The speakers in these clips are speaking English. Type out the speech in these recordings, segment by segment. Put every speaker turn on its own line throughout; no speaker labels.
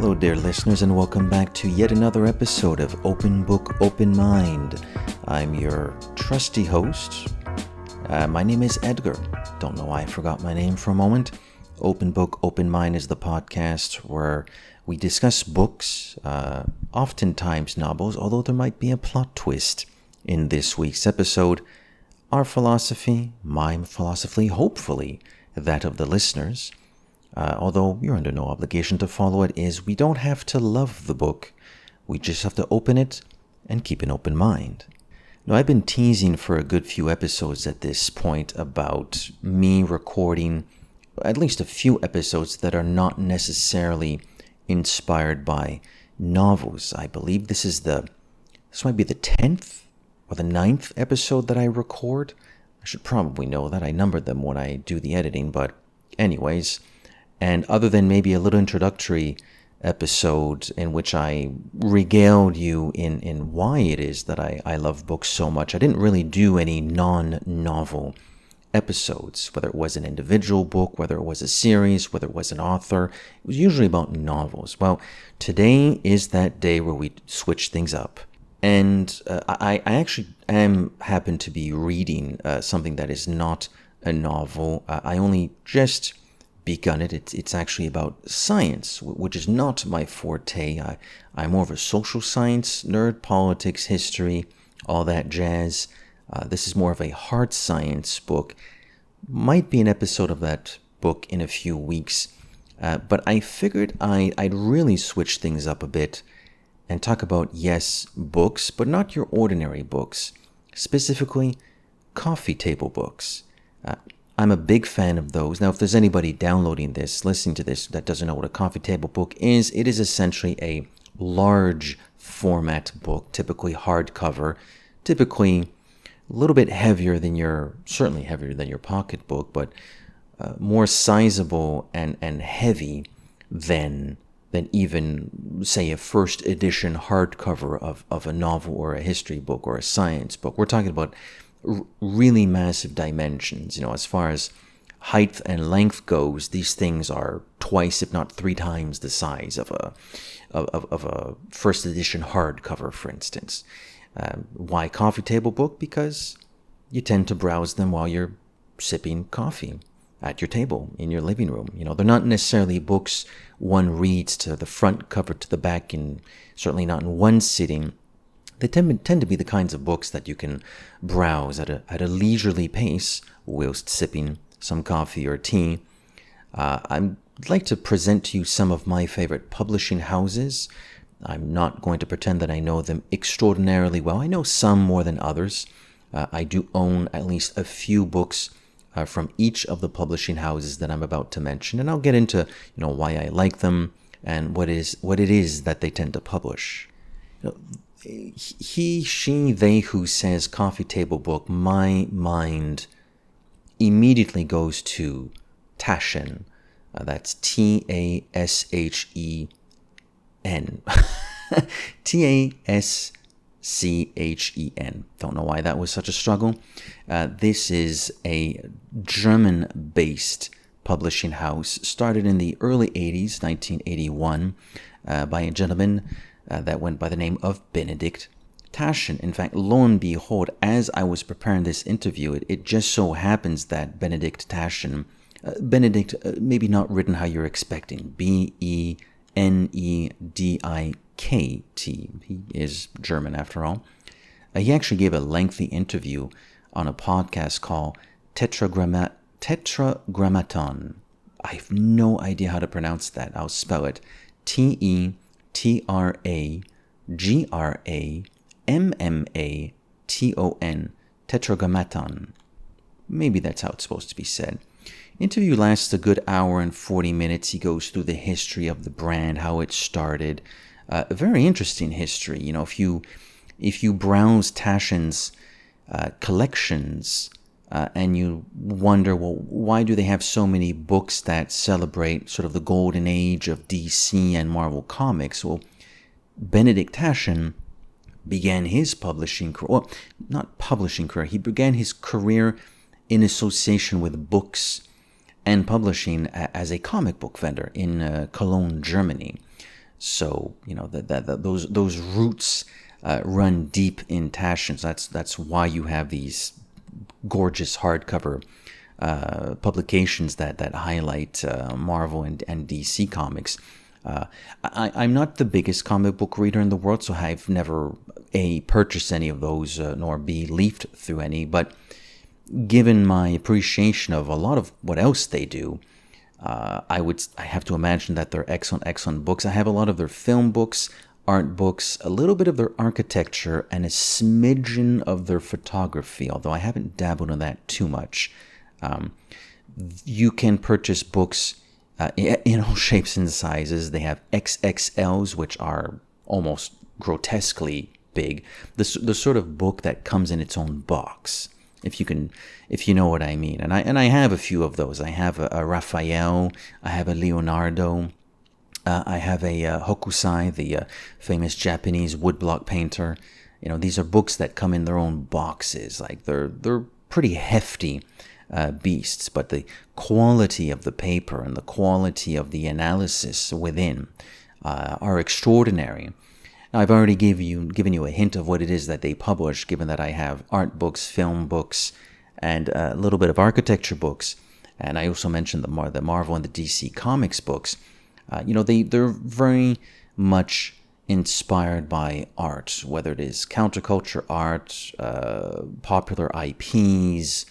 Hello, dear listeners, and welcome back to yet another episode of Open Book, Open Mind. I'm your trusty host. My name is Edgar. Don't know why I forgot my name for a moment. Open Book, Open Mind is the podcast where we discuss books, oftentimes novels, although there might be a plot twist in this week's episode. Our philosophy, my philosophy, hopefully that of the listeners, although you're under no obligation to follow it, is we don't have to love the book. We just have to open it and keep an open mind. Now, I've been teasing for a good few episodes at this point about me recording at least a few episodes that are not necessarily inspired by novels. I believe this might be the 10th or the 9th episode that I record. I should probably know that. I numbered them when I do the editing, but anyways. And other than maybe a little introductory episode in which I regaled you in why it is that I love books so much, I didn't really do any non-novel episodes, whether it was an individual book, whether it was a series, whether it was an author. It was usually about novels. Well, today is that day where we switch things up. And I actually happen to be reading something that is not a novel. I only just begun it. It's actually about science, which is not my forte. I'm more of a social science nerd, politics, history, all that jazz. This is more of a hard science book. Might be an episode of that book in a few weeks, but I figured I'd really switch things up a bit and talk about, yes, books, but not your ordinary books, specifically coffee table books. I'm a big fan of those. Now, if there's anybody downloading this, listening to this, that doesn't know what a coffee table book is, it is essentially a large format book, typically hardcover, typically a little bit certainly heavier than your pocketbook, but more sizable and heavy than even, say, a first edition hardcover of a novel or a history book or a science book. We're talking about really massive dimensions. As far as height and length goes, these things are twice, if not three times, the size of a first edition hardcover, for instance. Why coffee table book? Because you tend to browse them while you're sipping coffee at your table in your living room. They're not necessarily books one reads to the front cover to the back, and certainly not in one sitting. They tend to be the kinds of books that you can browse at a leisurely pace whilst sipping some coffee or tea. I'd like to present to you some of my favorite publishing houses. I'm not going to pretend that I know them extraordinarily well. I know some more than others. I do own at least a few books from each of the publishing houses that I'm about to mention, and I'll get into why I like them and what it is that they tend to publish. He, she, they who says coffee table book, my mind immediately goes to Taschen. That's Tashen. Taschen. Don't know why that was such a struggle. This is a German-based publishing house started in the early 80s, 1981, by a gentleman that went by the name of Benedict Taschen. In fact, lo and behold, as I was preparing this interview, it just so happens that Benedict Taschen, Benedict, maybe not written how you're expecting, Benedikt. He is German after all. He actually gave a lengthy interview on a podcast called Tetragrammaton. I have no idea how to pronounce that. I'll spell it. Tetragrammaton. Tetragrammaton. Maybe that's how it's supposed to be said. Interview lasts a good hour and 40 minutes. He goes through the history of the brand, how it started. A very interesting history. If you browse Taschen's collections and you wonder, well, why do they have so many books that celebrate sort of the golden age of DC and Marvel Comics? Well, Benedict Taschen began his publishing career, well, not publishing career, he began his career in association with books and publishing as a comic book vendor in Cologne, Germany. So those roots run deep in Taschen. That's why you have these gorgeous hardcover publications that highlight Marvel and DC comics. I'm not the biggest comic book reader in the world, so I've never purchased any of those nor leafed through any. But given my appreciation of a lot of what else they do, I have to imagine that they're excellent books. I have a lot of their film books, art books, a little bit of their architecture, and a smidgen of their photography, although I haven't dabbled in that too much. You can purchase books in all shapes and sizes. They have XXLs, which are almost grotesquely big. The sort of book that comes in its own box, if you know what I mean. And I have a few of those. I have a Raphael. I have a Leonardo. I have a Hokusai, the famous Japanese woodblock painter. These are books that come in their own boxes. Like they're pretty hefty beasts, but the quality of the paper and the quality of the analysis within are extraordinary. Now, I've already given you a hint of what it is that they publish, given that I have art books, film books, and a little bit of architecture books. And I also mentioned the Marvel and the DC Comics books. They're very much inspired by art, whether it is counterculture art, popular IPs,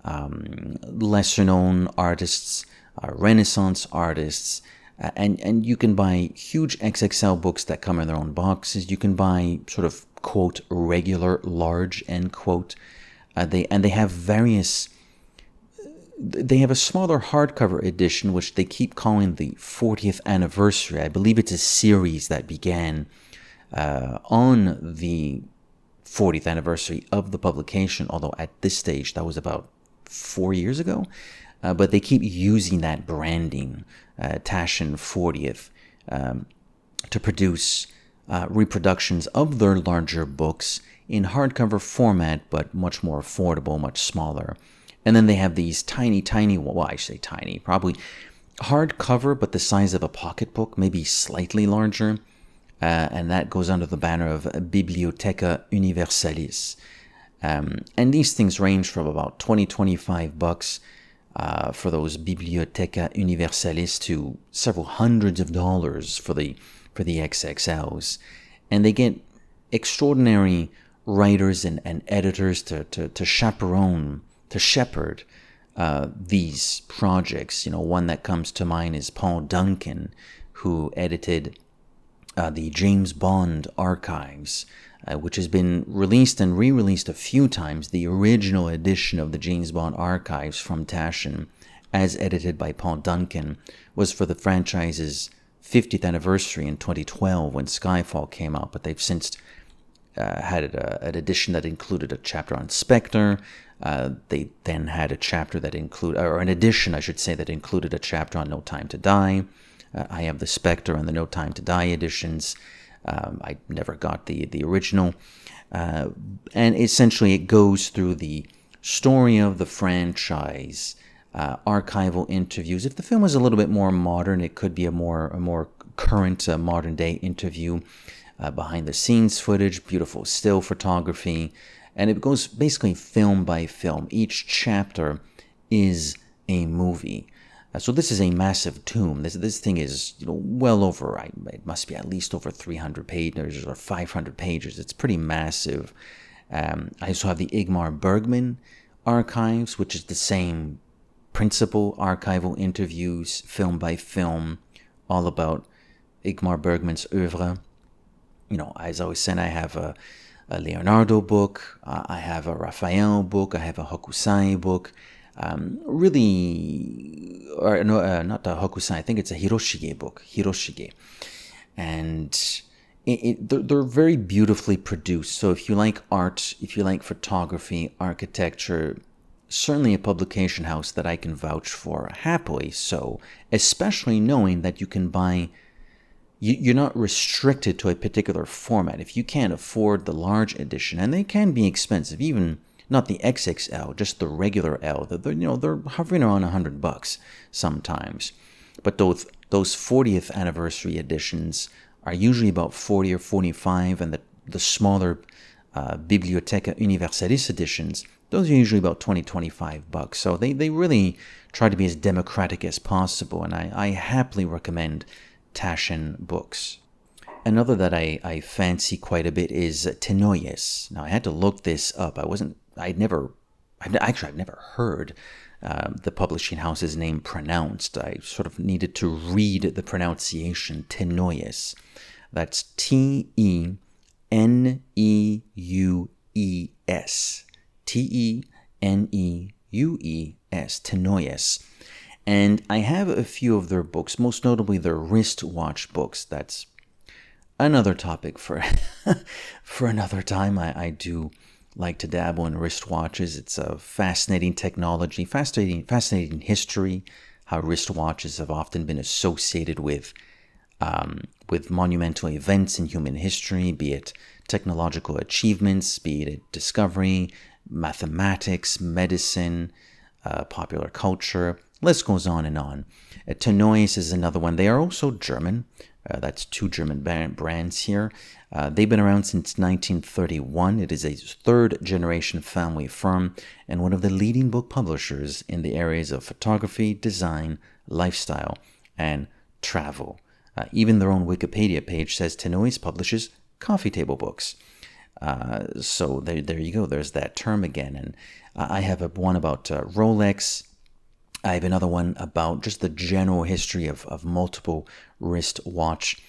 lesser known artists, Renaissance artists, and you can buy huge XXL books that come in their own boxes. You can buy sort of quote regular, large end quote. They have various. They have a smaller hardcover edition, which they keep calling the 40th anniversary. I believe it's a series that began on the 40th anniversary of the publication, although at this stage, that was about 4 years ago. But they keep using that branding, Taschen 40th, to produce reproductions of their larger books in hardcover format, but much more affordable, much smaller. And then they have these tiny, well, I say tiny, probably hardcover, but the size of a pocketbook, maybe slightly larger. And that goes under the banner of Bibliotheca Universalis. And these things range from about $20-25 for those Bibliotheca Universalis to several hundreds of dollars for the XXLs. And they get extraordinary writers and editors to shepherd these projects. One that comes to mind is Paul Duncan, who edited the James Bond archives, which has been released and re-released a few times. The original edition of the James Bond archives from Taschen, as edited by Paul Duncan, was for the franchise's 50th anniversary in 2012 when Skyfall came out, but they've since had an edition that included a chapter on Spectre. They then had a chapter that an edition, I should say, that included a chapter on No Time to Die. I have the Spectre and the No Time to Die editions. I never got the original. And essentially it goes through the story of the franchise, archival interviews. If the film was a little bit more modern, it could be a more current modern day interview, behind the scenes footage, beautiful still photography, and it goes basically film by film. Each chapter is a movie. So this is a massive tome. This thing is well over, it must be at least over 300 pages or 500 pages. It's pretty massive. I also have the Ingmar Bergman archives, which is the same principle, archival interviews, film by film, all about Ingmar Bergman's oeuvre. As I was saying, I have a Leonardo book, I have a Raphael book, I have a Hokusai book. Not the Hokusai, I think it's a Hiroshige book, and they're very beautifully produced. So if you like art, if you like photography, architecture, certainly a publication house that I can vouch for happily. So, especially knowing that you can buy, you're not restricted to a particular format. If you can't afford the large edition, and they can be expensive, even not the XXL, just the regular L, they're hovering around $100 sometimes. But those 40th anniversary editions are usually about 40 or 45, and the smaller Bibliotheca Universalis editions, those are usually about $20-25. So they really try to be as democratic as possible, and I happily recommend Taschen books. Another that I fancy quite a bit is Tenoyes. Now, I had to look this up. I've never heard the publishing house's name pronounced. I sort of needed to read the pronunciation, Tenoyes. That's Teneus. Teneus, Tenoyes. And I have a few of their books, most notably their wristwatch books. That's another topic for another time. I do like to dabble in wristwatches. It's a fascinating technology, fascinating history, how wristwatches have often been associated with monumental events in human history, be it technological achievements, be it discovery, mathematics, medicine, popular culture. List goes on and on. Tenoyes is another one. They are also German. That's two German brands here. They've been around since 1931. It is a third-generation family firm and one of the leading book publishers in the areas of photography, design, lifestyle, and travel. Even their own Wikipedia page says Tenoyes publishes coffee table books. So there you go. There's that term again. And I have one about Rolex. I have another one about just the general history of multiple wristwatch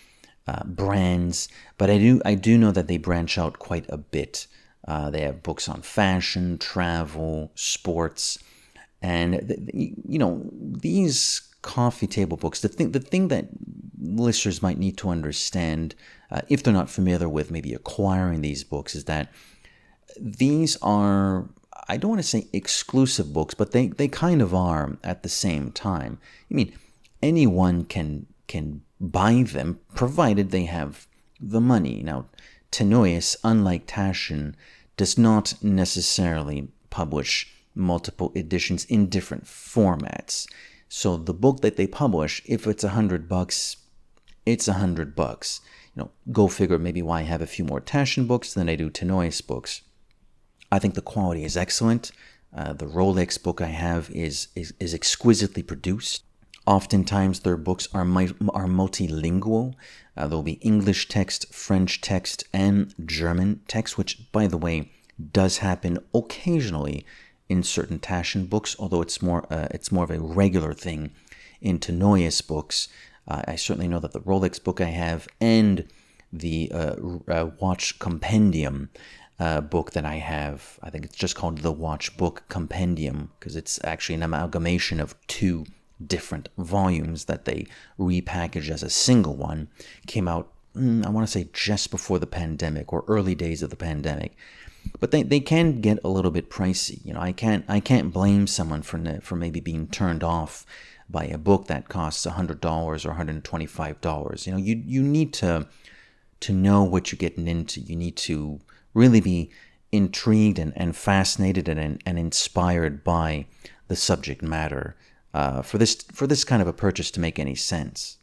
brands. But I do know that they branch out quite a bit. They have books on fashion, travel, sports, and these coffee table books. The thing that listeners might need to understand, if they're not familiar with maybe acquiring these books, is that these are, I don't want to say exclusive books, but they kind of are at the same time. I mean, anyone can buy them, provided they have the money. Now, Tenoyes, unlike Taschen, does not necessarily publish multiple editions in different formats. So the book that they publish, if it's $100, it's $100. Go figure maybe why I have a few more Taschen books than I do Tenoyes books. I think the quality is excellent. The Rolex book I have is exquisitely produced. Oftentimes their books are multilingual. There'll be English text, French text, and German text, which, by the way, does happen occasionally in certain Taschen books, although it's more of a regular thing in Tenoyes books. I certainly know that the Rolex book I have and the Watch Compendium book that I have, I think it's just called the Watch Book Compendium, because it's actually an amalgamation of two different volumes that they repackaged as a single one. Came out, I want to say, just before the pandemic or early days of the pandemic. But they can get a little bit pricey. I can't blame someone for maybe being turned off by a book that costs $100 or $125. You need to know what you're getting into. You need to really be intrigued and fascinated and inspired by the subject matter for this kind of a purchase to make any sense.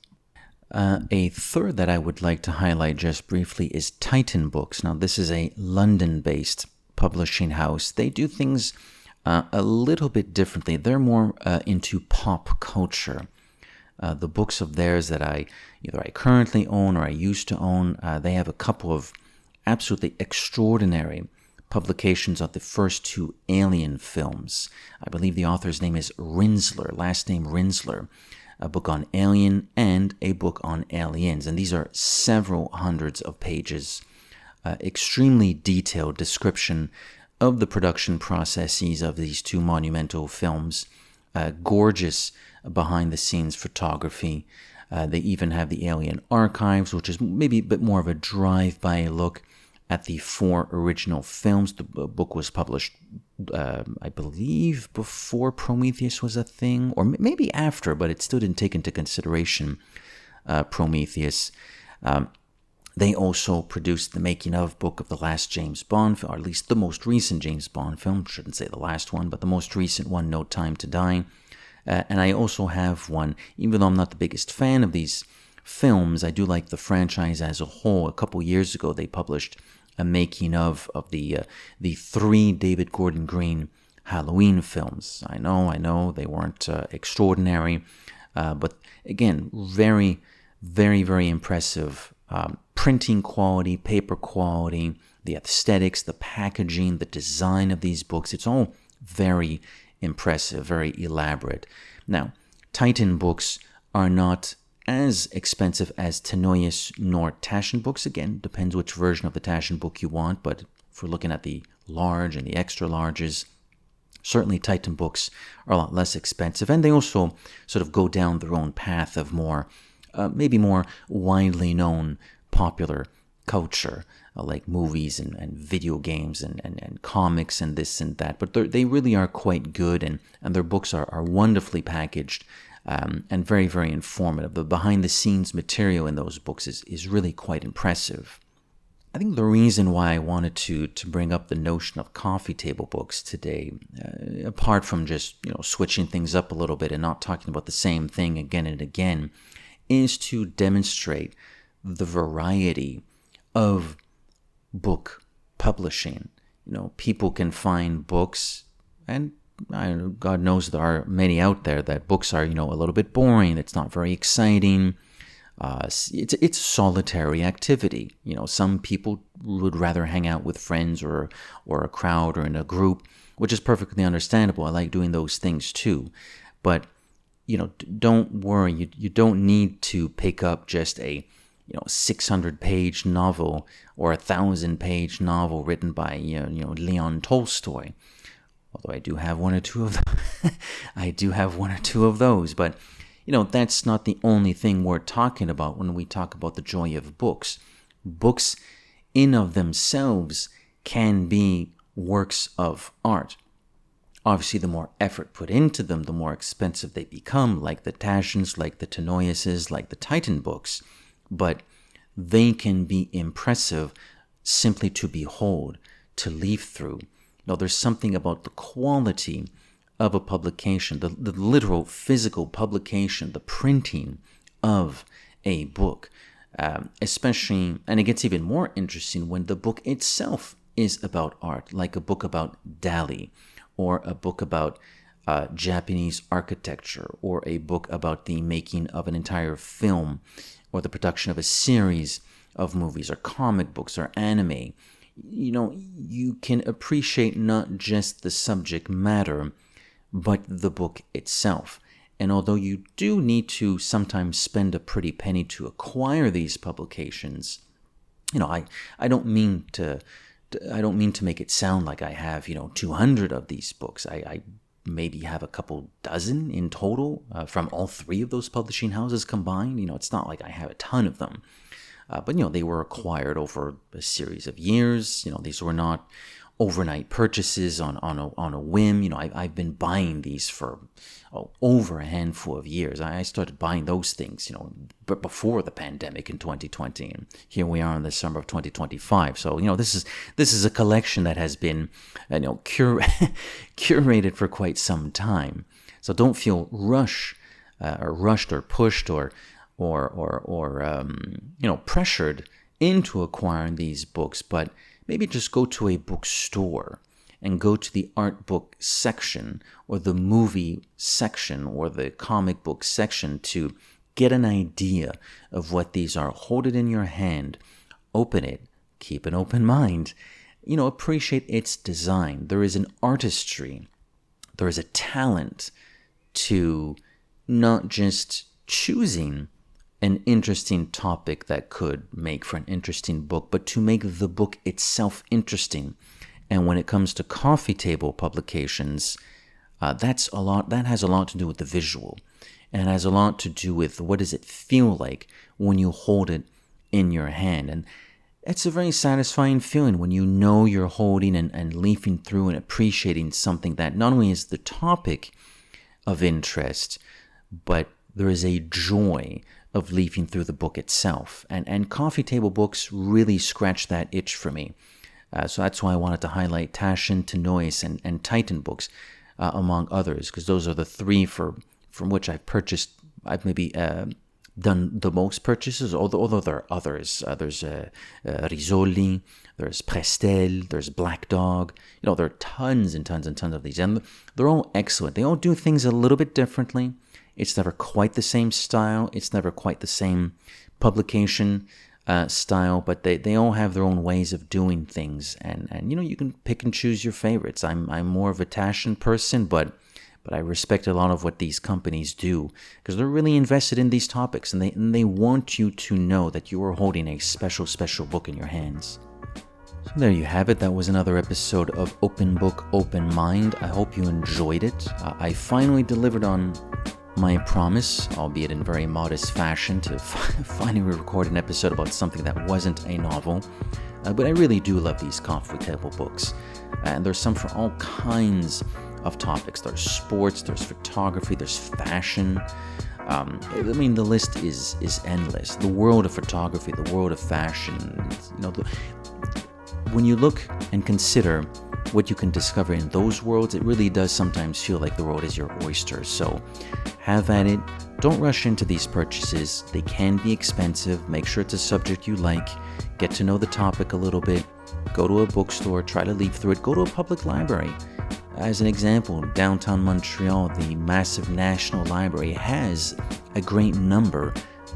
A third that I would like to highlight just briefly is Titan Books. Now, this is a London-based publishing house. They do things a little bit differently. They're more into pop culture. The books of theirs that I currently own or I used to own, they have a couple of absolutely extraordinary publications of the first two Alien films. I believe the author's name is Rinsler, last name Rinsler. A book on Alien and a book on aliens. And these are several hundreds of pages. Extremely detailed description of the production processes of these two monumental films. Gorgeous behind-the-scenes photography. They even have the Alien archives, which is maybe a bit more of a drive-by look at the four original films. The book was published, I believe, before Prometheus was a thing, or maybe after, but it still didn't take into consideration Prometheus. They also produced the making of book of the last James Bond, or at least the most recent James Bond film. Shouldn't say the last one, but the most recent one, No Time to Die. And I also have one, even though I'm not the biggest fan of these films. I do like the franchise as a whole. A couple years ago, they published a making of the 3 David Gordon Green Halloween films. I know, they weren't extraordinary, but again, very, very, very impressive printing quality, paper quality, the aesthetics, the packaging, the design of these books. It's all very impressive, very elaborate. Now, Titan books are not as expensive as Tenoyes nor Taschen books. Again, depends which version of the Taschen book you want, but if we're looking at the large and the extra larges, certainly Titan books are a lot less expensive, and they also sort of go down their own path of more, maybe more widely known popular culture, like movies and video games and comics and this and that. But they really are quite good, and their books are wonderfully packaged and very, very informative. The behind-the-scenes material in those books is really quite impressive. I think the reason why I wanted to bring up the notion of coffee table books today, apart from just switching things up a little bit and not talking about the same thing again and again, is to demonstrate the variety of book publishing. People can find books, and God knows there are many out there that books are a little bit boring. It's not very exciting. It's solitary activity. Some people would rather hang out with friends or a crowd or in a group, which is perfectly understandable. I like doing those things too. But, don't worry. You don't need to pick up just a 600-page novel or 1,000-page novel written by Leon Tolstoy. Although I do have one or two of them. I do have one or two of those, but that's not the only thing we're talking about when we talk about the joy of books. Books in of themselves can be works of art. Obviously, the more effort put into them, the more expensive they become, like the Taschens, like the Tenoyeses, like the Titan books. But they can be impressive simply to behold, to leaf through. There's something about the quality of a publication, the literal physical publication, the printing of a book, especially, and it gets even more interesting when the book itself is about art, like a book about Dali, or a book about Japanese architecture, or a book about the making of an entire film, or the production of a series of movies, or comic books, or anime. You can appreciate not just the subject matter, but the book itself. And although you do need to sometimes spend a pretty penny to acquire these publications, I don't mean to make it sound like I have 200 of these books. I maybe have a couple dozen in total from all 3 of those publishing houses combined. It's not like I have a ton of them. But they were acquired over a series of years. These were not overnight purchases on a whim. I've been buying these for over a handful of years. I started buying those things, but before the pandemic in 2020, and here we are in the summer of 2025. So this is a collection that has been curated for quite some time. So don't feel rushed or pushed or pressured into acquiring these books, but maybe just go to a bookstore and go to the art book section or the movie section or the comic book section to get an idea of what these are. Hold it in your hand, open it, keep an open mind, appreciate its design. There is an artistry, there is a talent to not just choosing an interesting topic that could make for an interesting book, but to make the book itself interesting. And when it comes to coffee table publications, that has a lot to do with the visual, and it has a lot to do with what does it feel like when you hold it in your hand. And it's a very satisfying feeling when you're holding and leafing through and appreciating something that not only is the topic of interest, but there is a joy of leafing through the book itself. And coffee table books really scratch that itch for me. So that's why I wanted to highlight Taschen, Tenoyes, and Titan books, among others, because those are the 3 from which I've maybe done the most purchases, although there are others. There's Risoli, there's Prestel, there's Black Dog. There are tons and tons and tons of these, and they're all excellent. They all do things a little bit differently. It's never quite the same style. It's never quite the same publication style, but they all have their own ways of doing things, and you can pick and choose your favorites. I'm more of a Taschen person, but I respect a lot of what these companies do because they're really invested in these topics, and they want you to know that you are holding a special book in your hands. So there you have it. That was another episode of Open Book, Open Mind. I hope you enjoyed it. I finally delivered on my promise, albeit in very modest fashion, to finally record an episode about something that wasn't a novel. But I really do love these coffee table books. And there's some for all kinds of topics. There's sports, there's photography, there's fashion. The list is endless. The world of photography, the world of fashion. When you look and consider what you can discover in those worlds, it really does sometimes feel like the world is your oyster. So have at it. Don't rush into these purchases. They can be expensive. Make sure it's a subject you like. Get to know the topic a little bit. Go to a bookstore. Try to leaf through it. Go to a public library. As an example, downtown Montreal, the massive National Library has a great number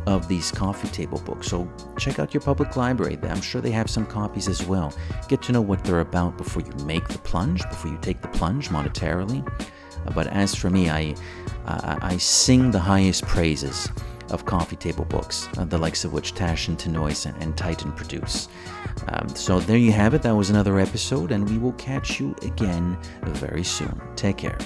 of these coffee table books. So check out your public library. I'm sure they have some copies as well. Get to know what they're about before you make the plunge, before you take the plunge monetarily. But as for me, I sing the highest praises of coffee table books, the likes of which Taschen, Tenois, and Titan produce. So there you have it. That was another episode, and we will catch you again very soon. Take care.